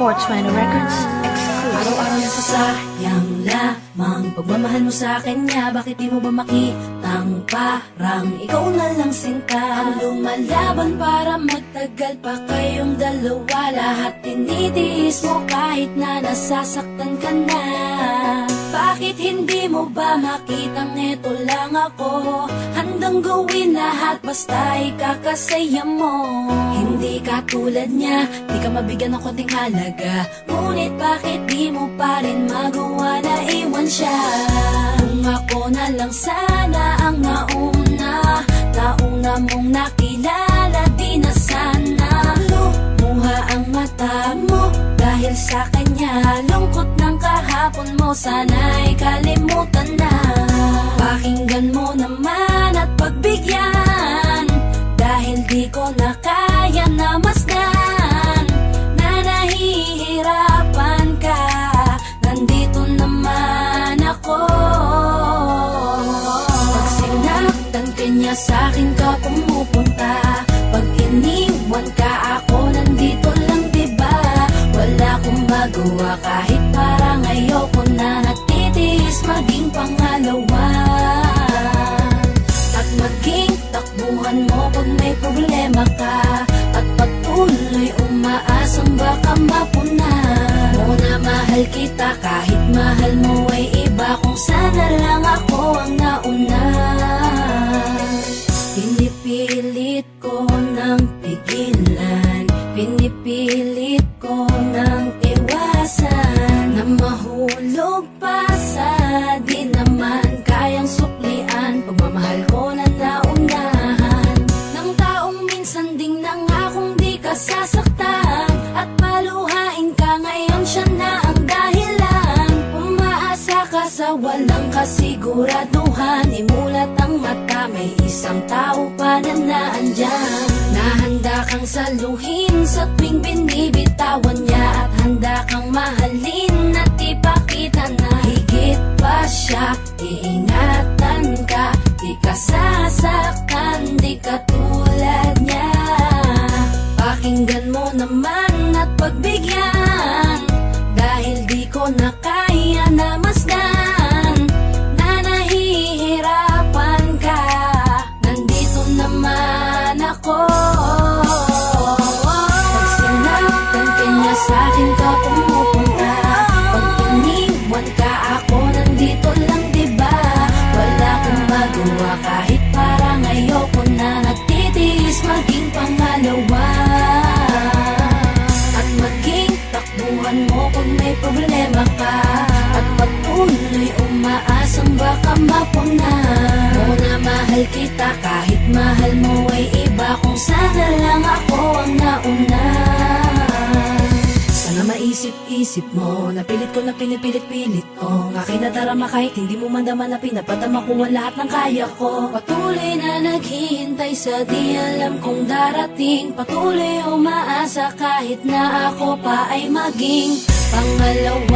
420 Records exclusive. Araw-araw nasasayang lamang pagmamahal mo sa akin nga. Bakit di mo ba makitang parang ikaw na lang sinta ang lumalaban para magtagal pa kayong dalawa. Lahat tinitiis mo kahit na nasasaktan ka na. Bakit hindi mo ba makitang eto lang ako? Handang gawin lahat basta ikakasaya mo. Hindi ka tulad niya, di ka mabigyan ng konting halaga. Ngunit bakit di mo pa rin magawa na iwan siya? Kung ako na lang sana ang nauna mong nakilala, di na sana lumuha ang mata mo dahil sa kanya. Lungkot ng kahapon mo, sana'y kalimutan na. Pakinggan mo naman at pagbigyan, dahil di ko na kaya na masdan na nahihirapan ka. Nandito naman ako. Pag sinaktan ka niya, sa'kin ka pumupunta. Pag iniwan ka, ako nandito lang, diba? Wala akong magawa kahit parang ayoko na. Natitiis maging pangalawa at maging takbuhan mo pag may problema ka. At patuloy umaasang baka mapuna mo na mahal kita kahit mahal mo ay iba. Kung sana lang ako ang nauna. Pinipilit ko ng pigilan, pinipilit ko ng iwasan na mahulog pa sa di naman kayang suklian. Pagmamahal ko na naunahan ng taong minsan ding nangakong di ka sasaktan. At paluhain ka ngayon, siya na ang dahilan. Umaasa ka sa walang kasiguraduhan. Imulat ang mata, may isang tao pa na naandyan. Nahanda kang saluhin sa tuwing binibitawan niya. At handa kang mahalin at ipakita na higit pa siya. Iingatan ka, di ka sasaktan, di ka tulad niya. Pakinggan mo naman at pagbigyan, dahil di ko na kaya na masdan na nahihirapan ka. Nandito naman ako. Pag sinaktan ka niya, sa'kin ka pumupunta. Pag iniwan ka, ako nandito lang, diba? Wala akong magawa kahit parang ayoko na. Nagtitiis maging pangalawa at maging takbuhan mo pag may problema ka. At patuloy umaasang baka mapuna mo na mahal kita kahit mahal mo ay iba. Kung sana lang ako ang nauna. Sana maisip-isip mo, napilit ko na pinipilit-pilit ko. Ang aking nadarama kahit hindi mo mandama na pinapadama ko ang lahat ng kaya ko. Patuloy na naghihintay sa di alam kung darating. Patuloy umaasa kahit na ako pa ay maging pangalawa.